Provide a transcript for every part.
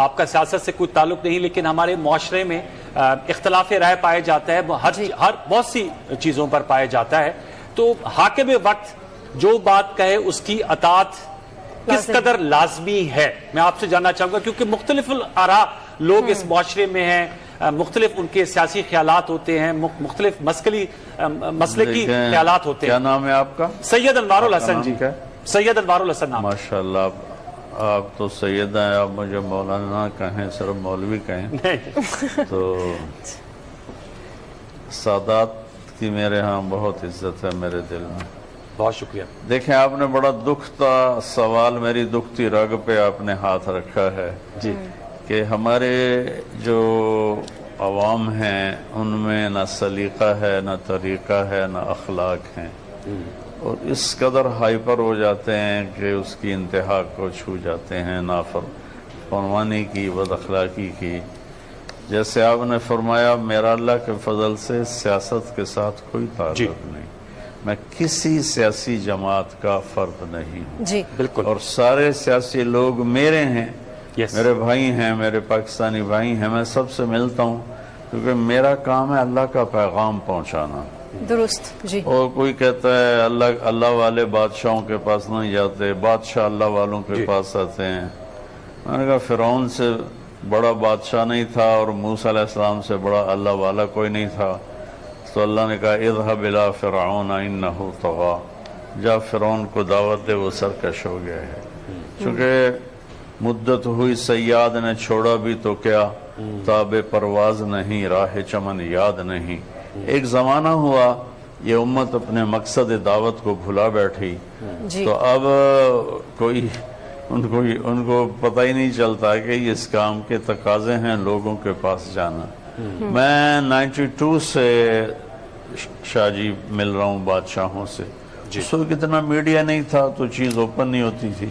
آپ کا سیاست سے کوئی تعلق نہیں، لیکن ہمارے معاشرے میں اختلاف رائے پائے جاتا ہے، ہر بہت سی چیزوں پر پایا جاتا ہے، تو حاکم وقت جو بات کہے اس کی اطاعت کس قدر لازمی ہے، میں آپ سے جاننا چاہوں گا، کیونکہ مختلف آراء لوگ اس معاشرے میں ہیں، مختلف ان کے سیاسی خیالات ہوتے ہیں، مختلف مسلکی خیالات ہوتے ہیں۔ کیا نام ہے آپ کا؟ سید انوار الحسن جی، سید انوار الحسن نام۔ ماشاءاللہ، آپ تو سید ہیں، آپ مجھے مولانا کہیں، صرف مولوی کہیں، تو سادات کی میرے ہاں بہت عزت ہے میرے دل میں۔ بہت شکریہ۔ دیکھیں، آپ نے بڑا دکھتا سوال، میری دکھتی رگ پہ آپ نے ہاتھ رکھا ہے جی، کہ ہمارے جو عوام ہیں ان میں نہ سلیقہ ہے، نہ طریقہ ہے، نہ اخلاق ہیں، اور اس قدر ہائپر ہو جاتے ہیں کہ اس کی انتہا کو چھو جاتے ہیں، نافرمانی کی، بد اخلاقی کی۔ جیسے آپ نے فرمایا، میرا اللہ کے فضل سے سیاست کے ساتھ کوئی تعلق نہیں، میں کسی سیاسی جماعت کا فرد نہیں ہوں، جی بالکل، اور سارے سیاسی لوگ میرے ہیں، میرے بھائی ہیں، میرے پاکستانی بھائی ہیں، میں سب سے ملتا ہوں، کیونکہ میرا کام ہے اللہ کا پیغام پہنچانا۔ درست جی۔ اور کوئی کہتا ہے اللہ والے بادشاہوں کے پاس نہیں جاتے، بادشاہ اللہ والوں کے پاس آتے ہیں۔ میں نے کہا فرعون سے بڑا بادشاہ نہیں تھا اور موسیٰ علیہ السلام سے بڑا اللہ والا کوئی نہیں تھا، تو اللہ نے کہا اذهب الى فرعون انه طغى، جا فرعون کو دعوت دے، وہ سرکش ہو گیا ہے۔ چونکہ مدت ہوئی سیاد نے چھوڑا بھی تو کیا، تاب پرواز نہیں، راہ چمن یاد نہیں۔ ایک زمانہ ہوا یہ امت اپنے مقصد دعوت کو بھلا بیٹھی، تو اب ان کو پتہ ہی نہیں چلتا کہ اس کام کے تقاضے ہیں لوگوں کے پاس جانا۔ میں 92 سے شاہ جی مل رہا ہوں بادشاہوں سے، اس وقت اتنا میڈیا نہیں تھا تو چیز اوپن نہیں ہوتی تھی۔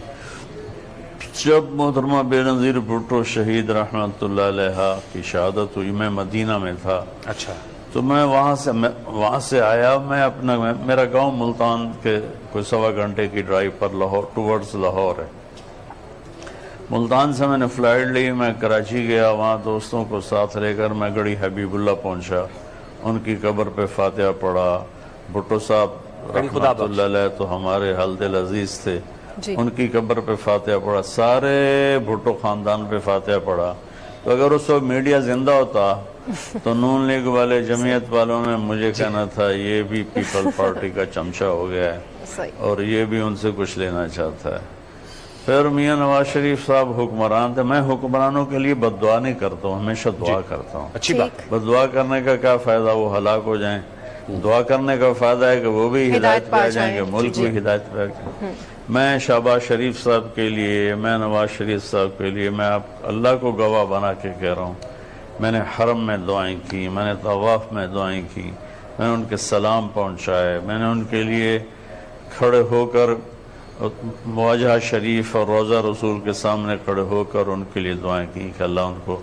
جب محترمہ بے نظیر بھٹو شہید رحمت اللہ علیہ کی شہادت ہوئی، میں مدینہ میں تھا، اچھا، تو میں وہاں سے آیا، میرا گاؤں ملتان کے کوئی 1.25 گھنٹے کی ڈرائیو پر لاہور ٹورڈز لاہور ہے۔ ملتان سے میں نے فلائٹ لی، میں کراچی گیا، وہاں دوستوں کو ساتھ لے کر میں گڑھی حبیب اللہ پہنچا، ان کی قبر پہ فاتحہ پڑھا۔ بھٹو صاحب رحمت اللہ علیہ تو ہمارے حل دل عزیز تھے، ان کی قبر پہ فاتحہ پڑھا، سارے بھٹو خاندان پہ فاتحہ پڑھا۔ تو اگر اس وقت میڈیا زندہ ہوتا تو نون لیگ والے، جمعیت والوں نے مجھے کہنا تھا یہ بھی پیپل پارٹی کا چمچہ ہو گیا ہے اور یہ بھی ان سے کچھ لینا چاہتا ہے۔ پھر میاں نواز شریف صاحب حکمران تھے، میں حکمرانوں کے لیے بد دعا نہیں کرتا ہوں، ہمیشہ دعا کرتا ہوں۔ اچھی بات۔ بد دعا کرنے کا کیا فائدہ، وہ ہلاک ہو جائیں، دعا کرنے کا فائدہ ہے کہ وہ بھی ہدایت پا جائیں گے، ملک بھی ہدایت پا جائیں۔ میں شہباز شریف صاحب کے لیے، میں نواز شریف صاحب کے لیے، میں اللہ کو گواہ بنا کے کہہ رہا ہوں، میں نے حرم میں دعائیں کی، میں نے طواف میں دعائیں کی، میں نے ان کے سلام پہنچائے، میں نے ان کے لیے کھڑے ہو کر مواجہ شریف اور روضہ رسول کے سامنے کھڑے ہو کر ان کے لیے دعائیں کی کہ اللہ ان کو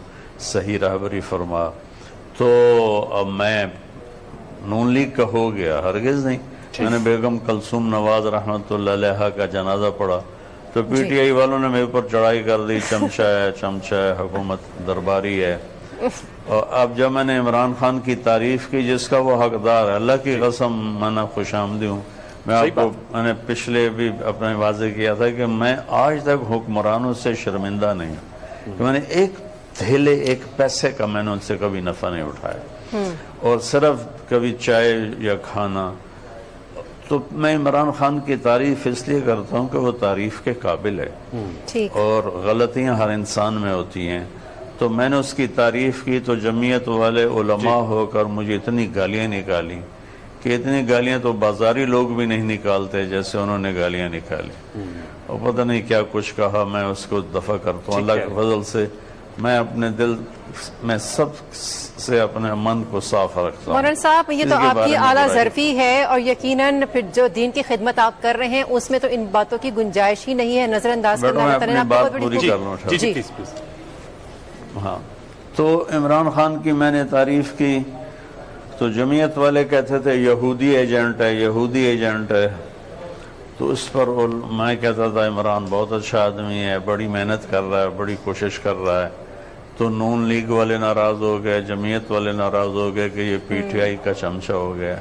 صحیح رہبری فرما۔ تو اب میں نون لیگ کا ہو گیا، ہرگز نہیں۔ میں نے بیگم کلثوم نواز رحمت اللہ علیہ کا جنازہ پڑھا تو پی ٹی آئی والوں نے میرے پر چڑھائی کر دی، چمچہ ہے، حکومت درباری ہے۔ اور اب جب میں نے عمران خان کی تعریف کی جس کا وہ حقدار ہے، اللہ کی قسم میں نہ خوش آمدی ہوں۔ میں نے پچھلے بھی اپنے واضح کیا تھا کہ میں آج تک حکمرانوں سے شرمندہ نہیں، کہ میں نے ایک تھیلے ایک پیسے کا میں نے ان سے کبھی نفع نہیں اٹھایا، اور صرف کبھی چائے یا کھانا۔ تو میں عمران خان کی تعریف اس لیے کرتا ہوں کہ وہ تعریف کے قابل ہے، اور غلطیاں ہر انسان میں ہوتی ہیں۔ تو میں نے اس کی تعریف کی تو جمعیت والے علماء ہو کر مجھے اتنی گالیاں نکالی کہ اتنی گالیاں تو بازاری لوگ بھی نہیں نکالتے جیسے انہوں نے گالیاں نکالی، اور پتہ نہیں کیا کچھ کہا۔ میں اس کو دفع کرتا ہوں اللہ کے فضل سے، میں اپنے دل میں سب سے اپنے من کو صاف رکھتا ہوں۔ مولانا صاحب، یہ تو آپ کی اعلیٰ ظرفی ہے، اور یقیناً پھر جو دین کی خدمت آپ کر رہے ہیں اس میں تو ان باتوں کی گنجائش ہی نہیں ہے، نظر انداز کرنا۔ میں اپنی بات پوری کر لوں۔ جی ہاں، تو عمران خان کی میں نے تعریف کی تو جمعیت والے کہتے تھے یہودی ایجنٹ ہے، یہودی ایجنٹ ہے۔ تو اس پر میں کہتا تھا عمران بہت اچھا آدمی ہے، بڑی محنت کر رہا ہے، بڑی کوشش کر رہا ہے. تو نون لیگ والے ناراض ہو گئے، جمعیت والے ناراض ہو گئے کہ یہ پی ٹی آئی کا چمچہ ہو گیا.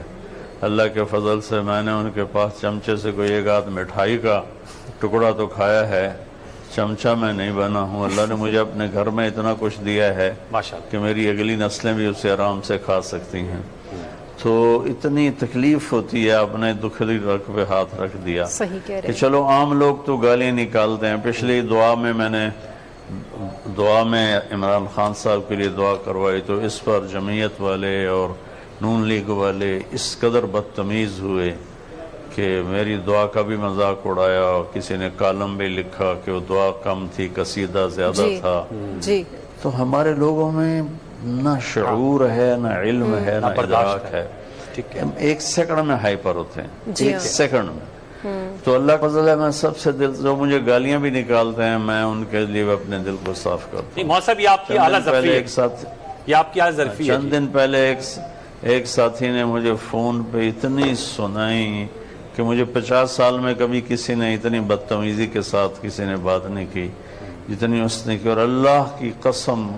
اللہ کے فضل سے میں نے ان کے پاس چمچے سے کوئی ایک آدھ مٹھائی کا ٹکڑا تو کھایا ہے، چمچہ میں نہیں بنا ہوں. اللہ نے مجھے اپنے گھر میں اتنا کچھ دیا ہے کہ میری اگلی نسلیں بھی اسے آرام سے کھا سکتی ہیں. تو اتنی تکلیف ہوتی ہے، آپ نے دکھلی رگ پہ ہاتھ رکھ دیا کہ چلو عام لوگ تو گالی نکالتے ہیں. پچھلی دعا میں میں نے عمران خان صاحب کے لیے دعا کروائی تو اس پر جمعیت والے اور نون لیگ والے اس قدر بدتمیز ہوئے کہ میری دعا کا بھی مذاق اڑایا، اور کسی نے کالم بھی لکھا کہ وہ دعا کم تھی، قصیدہ زیادہ تھا. تو ہمارے لوگوں میں نہ شعور ہے، نہ علم ہے، نہ ادراک ہے. ایک سیکنڈ میں ہائپر ہوتے ہیں، ایک سیکنڈ میں. تو اللہ کا فضل ہے، میں سب سے دل جو مجھے گالیاں بھی نکالتے ہیں میں ان کے لیے اپنے دل کو صاف کرتا ہوں. محسب یہ آپ کی اعلیٰ ظرفی ہے. چند دن پہلے ایک ساتھی نے مجھے فون پہ اتنی سنائی کہ مجھے 50 سال میں کبھی کسی نے اتنی بدتمیزی کے ساتھ کسی نے بات نہیں کی جتنی اس نے کی. اور اللہ کی قسم،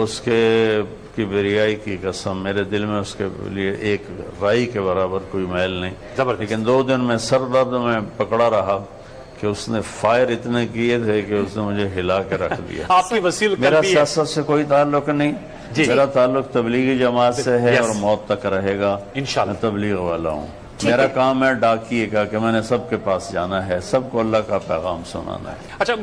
اس کے کبریائی کی قسم، میرے دل میں اس کے لیے ایک رائی کے برابر کوئی میل نہیں. لیکن 2 دن میں سر درد میں پکڑا رہا کہ اس نے فائر اتنے کیے تھے کہ اس نے مجھے ہلا کے رکھ دیا. آپ کی وسیل میرا سیاست سے کوئی تعلق نہیں، میرا تعلق تبلیغی جماعت سے ہے اور موت تک رہے گا. میں تبلیغ والا ہوں. میرا کام ہے ڈاکیے کا کہ میں نے سب کے پاس جانا ہے، سب کو اللہ کا پیغام سنانا ہے. اچھا